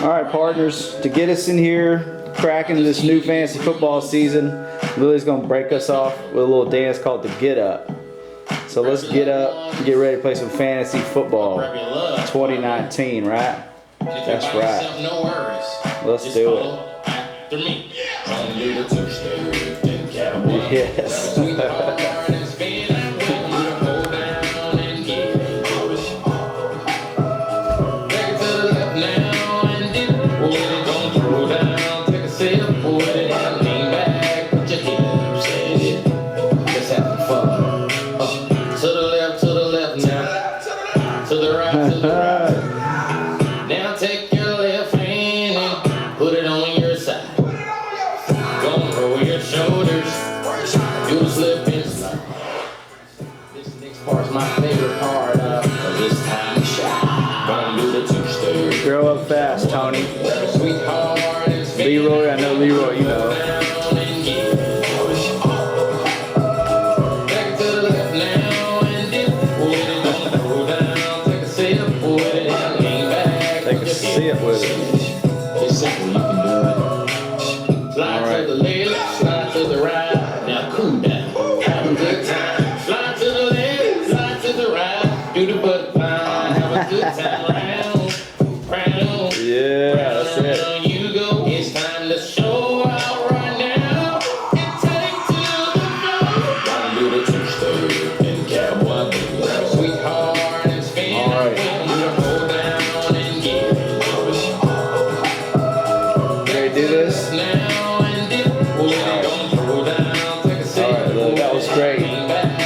All right, partners, to get us in here, cracking this new fantasy football season, Lily's gonna break us off with a little dance called the Get Up. So let's get up and get ready to play some fantasy football. 2019, right? That's right. No worries. Let's do it. After me. Yes. Now take your left hand and put it on your side. Gonna roll your shoulders, do the slip and slide. This next part's my favorite part of this time shot. Gonna do the two-step. Grow up fast, Tony. Sweetheart and spin. Leroy, I know Leroy, you know. Back to the left now and dip. Put it on, throw down, take a sip, put it down, lean back. Take a sip with it. It's simple, you can do it. Slide to the left, slide to the right. Now cool down, have a good time. Slide to the left, slide to the right. Do the butterfly, have a good time. Round. Yeah, that's it. Round you go. It's time to show out right now. And take to the floor. Gotta do the two-step and cowboy boots. Sweetheart and spin. All right. You hold down and get it. Ready to do this? Now and dip. Pull it on, throw down, take a sip. All right, Lily, that was great.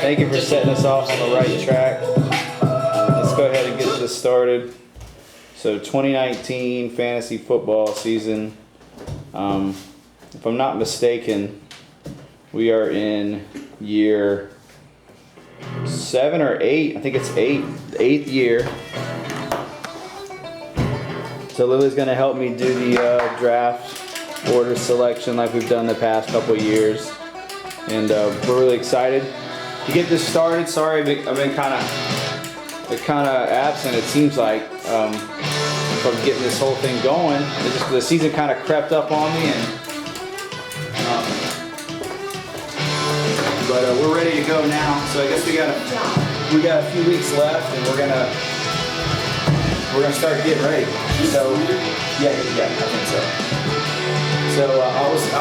Thank you for setting us off on the right track. Let's go ahead and get this started. So 2019 fantasy football season. If I'm not mistaken, we are in year 7 or 8. I think it's 8, the 8th year. So Lily's gonna help me do the draft order selection like we've done the past couple of years, and we're really excited to get this started. Sorry, I've been kind of absent. It seems like from getting this whole thing going. The season kind of crept up on me, but we're ready to go now. So I guess we got a few weeks left, and we're gonna start getting ready. So yeah, I think so. So I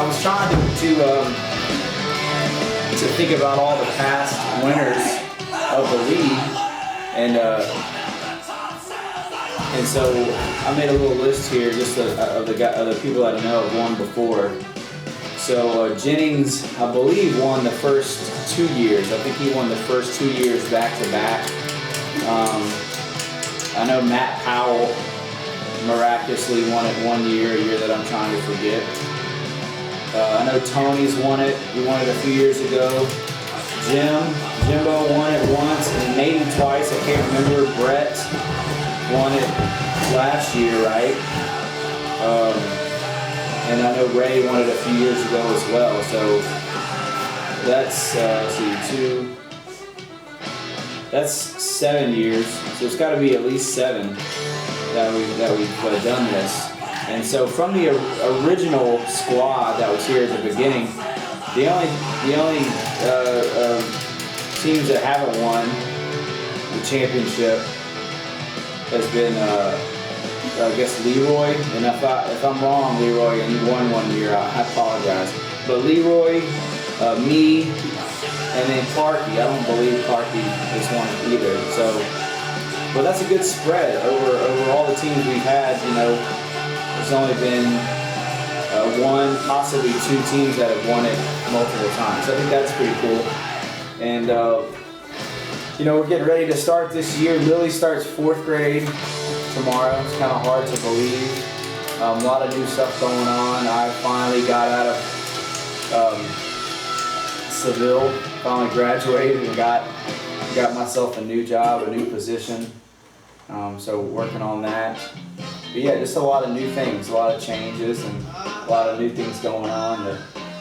was trying to think about all the past winners of the league, and so I made a little list here just of the people that I know have won before. So Jennings, I believe, won the first 2 years. I think he won the first 2 years back to back. I know Matt Powell miraculously won it 1 year, a year that I'm trying to forget. I know Tony's won it. He won it a few years ago. Jimbo won it once and maybe twice. I can't remember. Brett won it last year, right? And I know Ray won it a few years ago as well. So that's let's see, that's 7 years. So it's got to be at least 7 that we've done this. And so from the original squad that was here at the beginning, the only teams that haven't won the championship has been, I guess, Leroy. And if I'm wrong, Leroy, and you won 1 year, I apologize. But Leroy, me, and then Clarky. I don't believe Clarky has won either. So, but that's a good spread over all the teams we've had. You know, there's only been 1, possibly 2 teams that have won it multiple times. So I think that's pretty cool. And you know, we're getting ready to start this year. Lily starts 4th grade tomorrow. It's kind of hard to believe. A lot of new stuff going on. I finally got out of Seville. Finally graduated and got myself a new job, a new position. So working on that. But yeah, just a lot of new things, a lot of changes, and a lot of new things going on.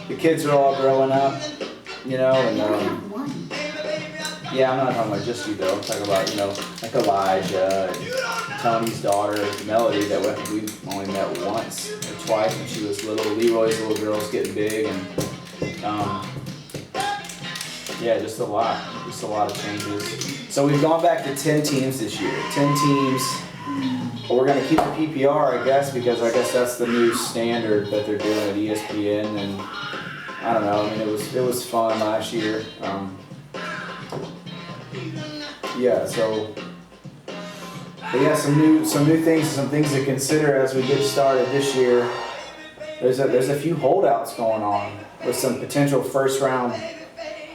The kids are all growing up, you know, and Yeah, I'm not talking about just you though. I'm talking about, like Elijah and Tony's daughter, Melody, that we only met once or twice when she was little. Leroy's little girl's getting big, and yeah, just a lot of changes. So we've gone back to 10 teams this year. 10 teams. Well, we're gonna keep the PPR, I guess, because I guess that's the new standard that they're doing at ESPN, and I don't know. I mean, it was fun last year. Yeah, so, but yeah, some new things, some things to consider as we get started this year. There's a few holdouts going on with some potential first round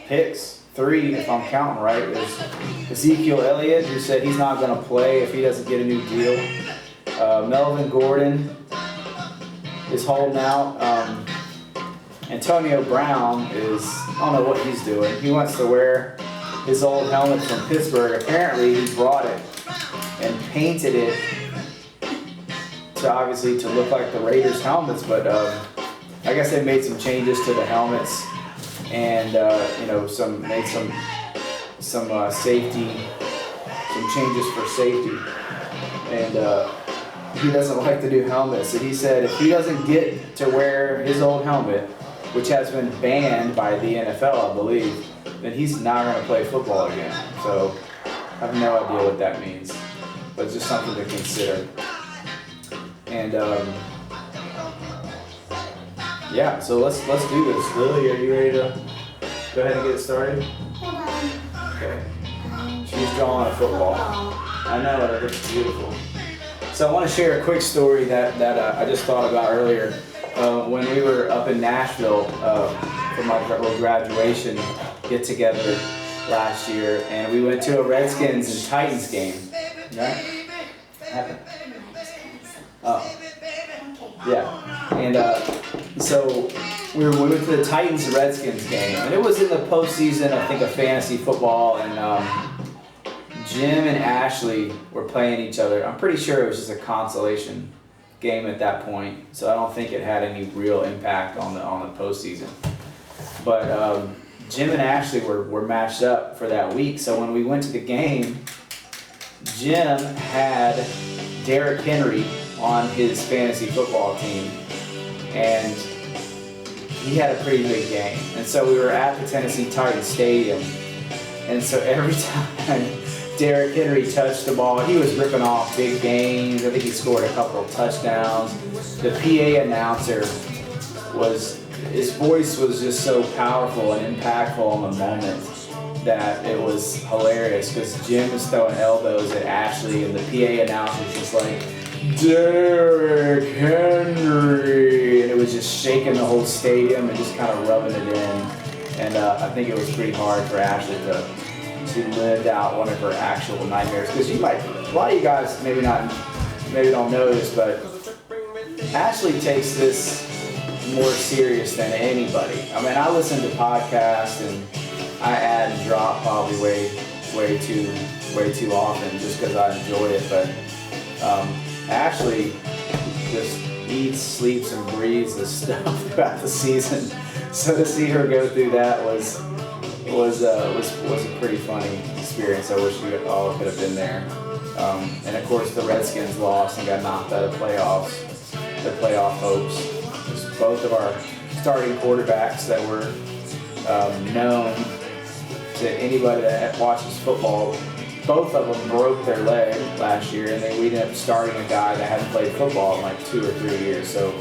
picks. 3, if I'm counting right. There's Ezekiel Elliott, who said he's not going to play if he doesn't get a new deal. Melvin Gordon is holding out. Antonio Brown I don't know what he's doing. He wants to wear his old helmet from Pittsburgh. Apparently he brought it and painted it to look like the Raiders helmets, but I guess they made some changes to the helmets, and made some safety, some changes for safety, and he doesn't like the new helmets. And he said if he doesn't get to wear his old helmet, which has been banned by the NFL, I believe, then he's not going to play football again. So I have no idea what that means, but it's just something to consider. And yeah, so let's do this. Lily, are you ready to go ahead and get started? Hold on. Okay. She's drawing a football. I know, it looks beautiful. So I want to share a quick story that I just thought about earlier. When we were up in Nashville for my little graduation get-together last year, and we went to a Redskins and Titans game. Right? What happened? Oh. Yeah. And so we went to the Titans Redskins game, and it was in the postseason, I think, of fantasy football, and Jim and Ashley were playing each other. I'm pretty sure it was just a consolation game at that point, so I don't think it had any real impact on the postseason. But Jim and Ashley were matched up for that week, so when we went to the game, Jim had Derrick Henry on his fantasy football team, and he had a pretty big game. And so we were at the Tennessee Titans Stadium, and so every time Derrick Henry touched the ball, he was ripping off big gains. I think he scored a couple of touchdowns. The PA announcer his voice was just so powerful and impactful in the moment that it was hilarious, because Jim was throwing elbows at Ashley, and the PA announcer was just like, Derrick Henry, and it was just shaking the whole stadium and just kind of rubbing it in. And I think it was pretty hard for Ashley to live out one of her actual nightmares, because a lot of you guys maybe don't know this, but Ashley takes this more serious than anybody. I mean, I listen to podcasts and I add and drop probably way too often just because I enjoy it, but Ashley just eats, sleeps, and breathes this stuff throughout the season. So to see her go through that was a pretty funny experience. I wish we all could have been there. And of course, the Redskins lost and got knocked out of playoff hopes. Both of our starting quarterbacks that were known to anybody that watches football, both of them broke their leg last year, and we ended up starting a guy that hadn't played football in like 2 or 3 years. So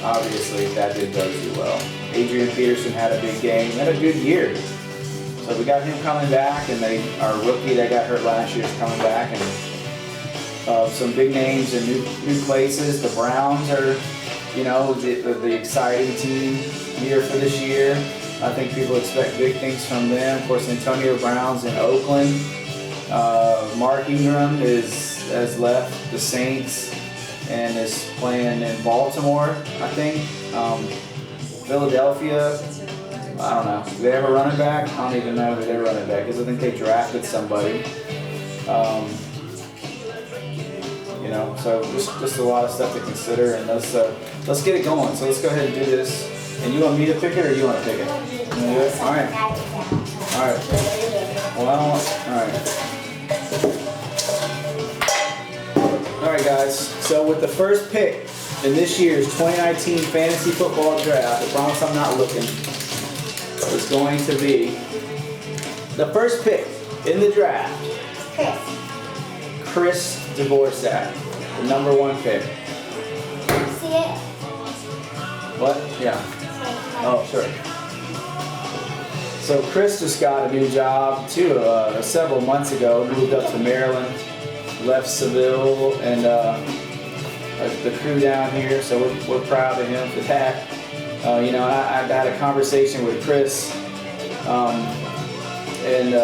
obviously that didn't go too well. Adrian Peterson had a big game, had a good year. So we got him coming back, and our rookie that got hurt last year is coming back, and some big names in new places. The Browns are, the exciting team here for this year. I think people expect big things from them. Of course, Antonio Brown's in Oakland. Mark Ingram has left the Saints and is playing in Baltimore, I think. Philadelphia, I don't know. Do they have a running back? I don't even know who their running back is. I think they drafted somebody. So just a lot of stuff to consider, and let's get it going. So let's go ahead and do this. And you want me to pick it, or you want to pick it? All right. Alright. Well, alright guys, so with the first pick in this year's 2019 fantasy football draft, I promise I'm not looking, is going to be the first pick in the draft, Chris Dvorak, the number 1 pick. See it? What? Yeah. Oh, sure. So Chris just got a new job too several months ago, moved up to Maryland, left Seville and the crew down here, so we're proud of him for that. You know, I had a conversation with Chris, and you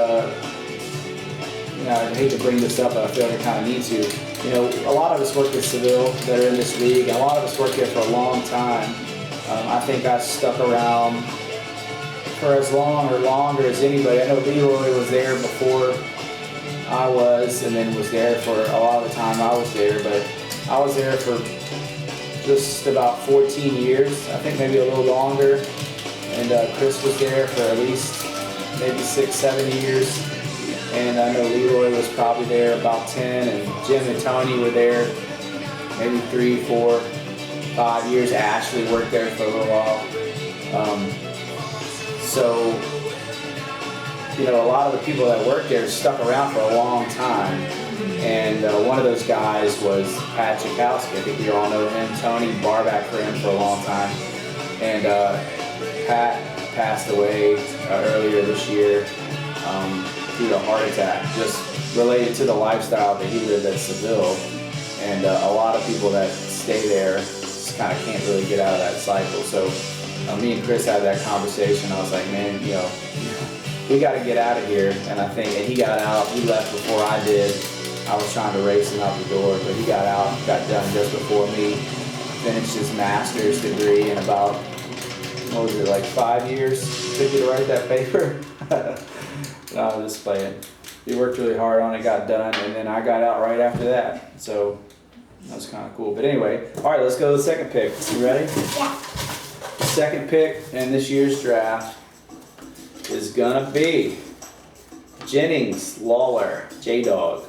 know, I hate to bring this up, but I feel like I kind of need to. You know, a lot of us work at Seville that are in this league, and a lot of us work here for a long time. I think I stuck around for as long or longer as anybody. I know Leroy was there before I was, and then was there for a lot of the time I was there, but I was there for just about 14 years, I think maybe a little longer, and Chris was there for at least maybe 6-7 years, and I know Leroy was probably there about 10, and Jim and Tony were there maybe 3, 4, 5 years. Ashley worked there for a little while. So, you know, a lot of the people that worked there stuck around for a long time. And one of those guys was Pat Chakowski. I think we all know him. Tony barback for him for a long time. And Pat passed away earlier this year due to a heart attack, just related to the lifestyle that he lived at Seville. And a lot of people that stay there just kind of can't really get out of that cycle. So me and Chris had that conversation. I was like, man, you know, we got to get out of here. And I think, and he got out, he left before I did. I was trying to race him out the door, but he got out, got done just before me, finished his master's degree in about, what was it, like 5 years? Took you to write that paper? No, I'm just playing. He worked really hard on it, got done, and then I got out right after that. So that was kind of cool. But anyway, all right, let's go to the second pick. You ready? Yeah. The second pick in this year's draft is gonna be Jennings Lawler, J-Dog,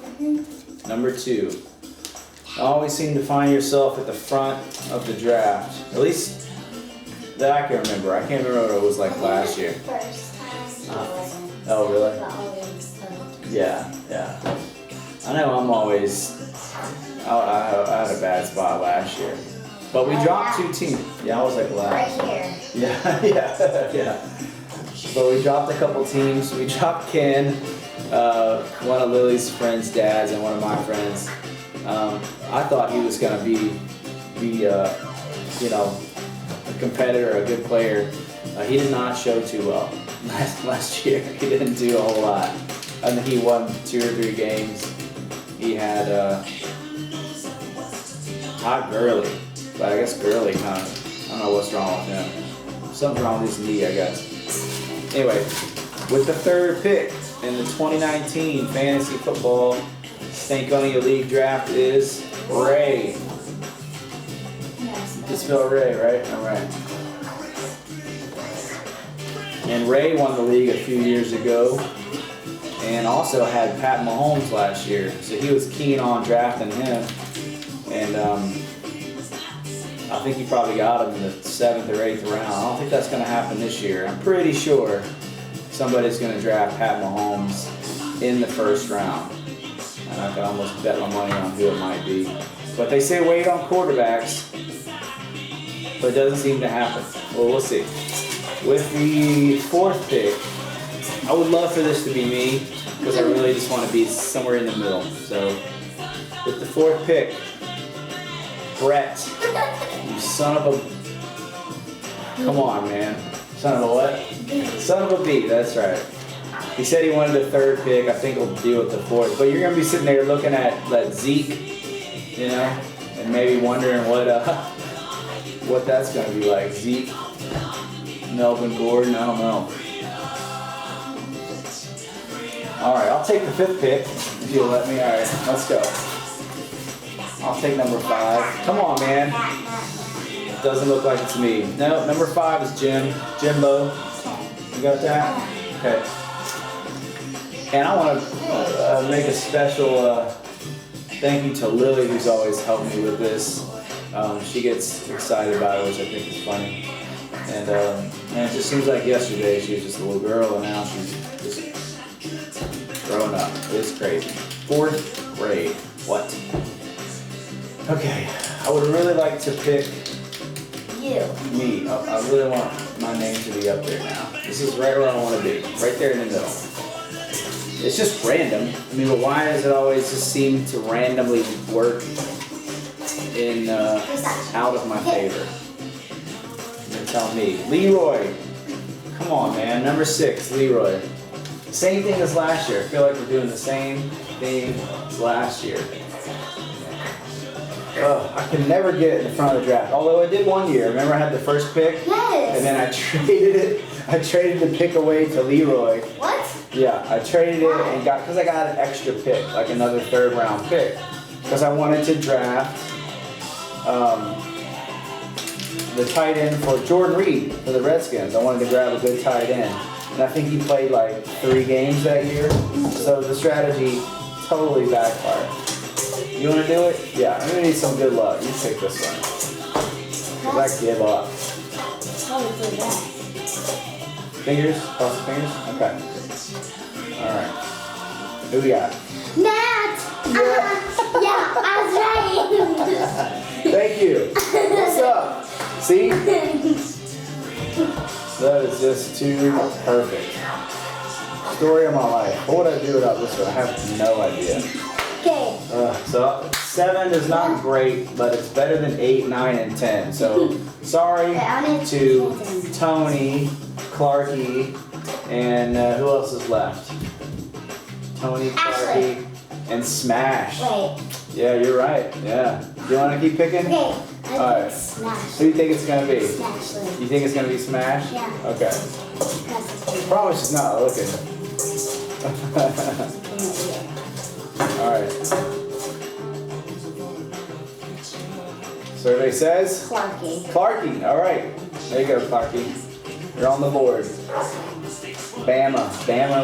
number 2. You always seem to find yourself at the front of the draft, at least that I can remember. I can't remember what it was like last year. First time. Oh, really? But always. Yeah. I know I'm always, I had a bad spot last year. But we dropped 2 teams. Yeah, I was like last. Right here. Yeah. But we dropped a couple teams. We dropped Ken, one of Lily's friends' dads, and one of my friends. I thought he was gonna be you know, a competitor, a good player. He did not show too well last year. He didn't do a whole lot. I think he won 2 or 3 games. He had Todd Gurley, but I guess Gurley kind of, I don't know what's wrong with him. Something's wrong with his knee, I guess. Anyway, with the third pick in the 2019 Fantasy Football Stankonia League Draft is Ray. You spell Ray, right? All right. And Ray won the league a few years ago and also had Pat Mahomes last year. So he was keen on drafting him. And I think he probably got him in the 7th or 8th round. I don't think that's going to happen this year. I'm pretty sure somebody's going to draft Pat Mahomes in the 1st round. And I can almost bet my money on who it might be. But they say wait on quarterbacks, but it doesn't seem to happen. Well, we'll see. With the 4th pick, I would love for this to be me, because I really just want to be somewhere in the middle. So, with the 4th pick, Brett, you son of a... Come on, man. Son of a what? Son of a B, that's right. He said he wanted the 3rd pick. I think he'll deal with the 4th. But you're going to be sitting there looking at Zeke, you know, and maybe wondering what that's going to be like. Zeke, Melvin Gordon, I don't know. All right, I'll take the 5th pick if you'll let me. All right, let's go. I'll take number 5. Come on, man. It doesn't look like it's me. No, number 5 is Jimbo. You got that? Okay. And I want to make a special thank you to Lily, who's always helped me with this. She gets excited about it, which I think is funny. And it just seems like yesterday she was just a little girl, and now she's just growing up. It's crazy. 4th grade. What? Okay, I would really like to pick me. I really want my name to be up there now. This is right where I want to be, right there in the middle. It's just random. I mean, but why does it always just seem to randomly work in out of my favor? You're telling me. Leroy. Come on, man. Number 6, Leroy. Same thing as last year. I feel like we're doing the same thing as last year. I can never get it in the front of the draft. Although I did one year. Remember I had the first pick? Yes. And then I traded it. I traded the pick away to Leroy. What? Yeah, I traded it and because I got an extra pick, like another 3rd round pick. Because I wanted to draft the tight end for Jordan Reed for the Redskins. I wanted to grab a good tight end. And I think he played like 3 games that year. So the strategy totally backfired. You want to do it? Yeah, I'm going to need some good luck. You pick this one. Because I give up. How would you do that? Fingers? Cross the fingers? Okay. Alright. Who we got? Matt! Yeah, I was right. Thank you. What's up? See? That is just too perfect. Story of my life. What would I do without this one? I have no idea. Okay. So 7 is not great, but it's better than 8, 9, and 10. So sorry to Tony, Clarky, and who else is left? Tony, Clarky, and Smash. Wait. Yeah, you're right. Yeah. You want to keep picking? Okay. I Alright. think Smash. Who do you think it's going to be? Smash. You think it's going to be Smash? Yeah. Okay. Probably she's not looking. Alright. Survey says? Clarky. Clarky. Alright. There you go, Clarky. You're on the board. Bama,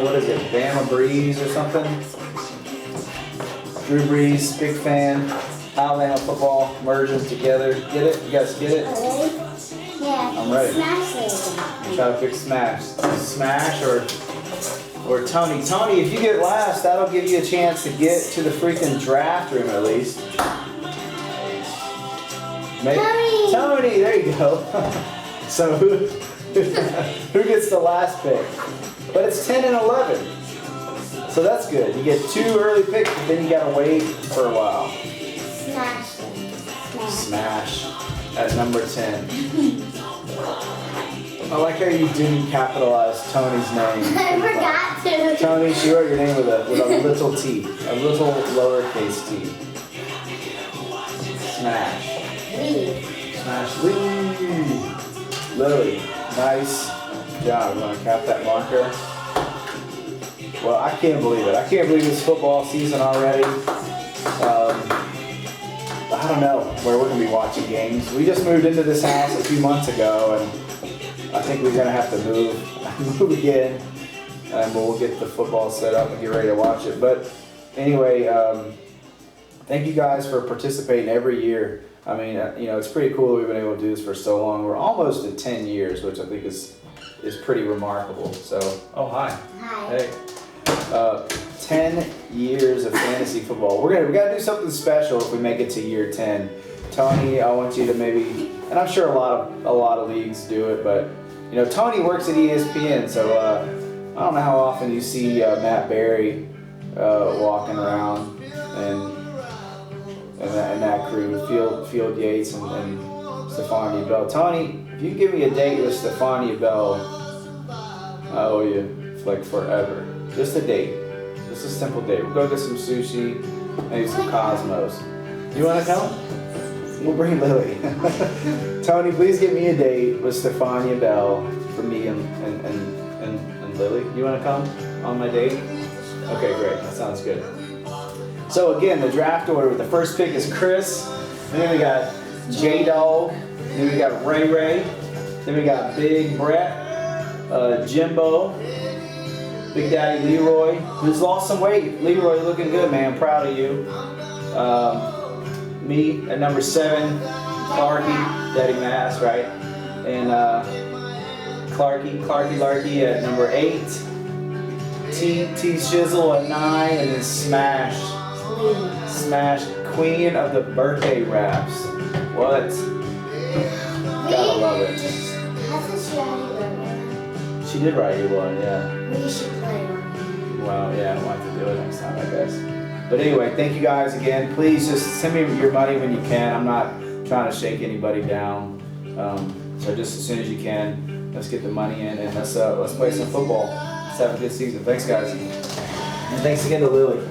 what is it? Bama Breeze or something? Drew Brees, big fan. Alabama football merges together. Get it? You guys get it? Ready? Yeah. I'm ready. Smash it. Try to pick Smash. Smash or Tony. Tony, if you get last, that'll give you a chance to get to the freaking draft room at least. Tony! Tony, there you go. So who gets the last pick? But it's 10 and 11. So that's good. You get 2 early picks, but then you gotta wait for a while. Smash it. Smash at number 10. I like how you didn't capitalize Tony's name. I forgot to. Tony, she wrote your name with a little t, a little lowercase t. Smash. Leave. Smash Lee. Lily, nice job. You want to cap that marker? Well, I can't believe it. I can't believe it's football season already. I don't know where we're going to be watching games. We just moved into this house a few months ago, and I think we're going to have to move again, and we'll get the football set up and get ready to watch it. But anyway, thank you guys for participating every year. I mean, it's pretty cool that we've been able to do this for so long. We're almost at 10 years, which I think is pretty remarkable. So, oh, hi. Hi. Hey. 10 years of fantasy football. We got to do something special if we make it to year 10. Tony, I want you to maybe, and I'm sure a lot of leagues do it, but Tony works at ESPN, so I don't know how often you see Matt Berry walking around and that crew, Field Yates and Stephania Bell. Tony, if you give me a date with Stephania Bell, I owe you like forever. Just a date. Just a simple date. We'll go get some sushi, maybe some Cosmos. You want to come? We'll bring Lily. Tony, please give me a date with Stephania Bell for me and Lily. You want to come on my date? Okay, great. That sounds good. So again, the draft order, the first pick is Chris. And then we got J-Dog. Then we got Ray. Then we got Big Brett, Jimbo. Big Daddy Leroy, who's lost some weight. Leroy, looking good, man. Proud of you. Me at number 7, Clarky, Daddy Mass, right? And Clarky Larky at number 8. T Shizzle at 9, and then Smash, Queen of the birthday raps. What? Gotta love it. Hasn't she already wrote She did write you one, yeah. one? We should play one. Well, yeah, we'll have to do it next time, I guess. But anyway, thank you guys again. Please just send me your money when you can. I'm not trying to shake anybody down. So just as soon as you can, let's get the money in and let's play some football. Let's have a good season. Thanks, guys. And thanks again to Lily.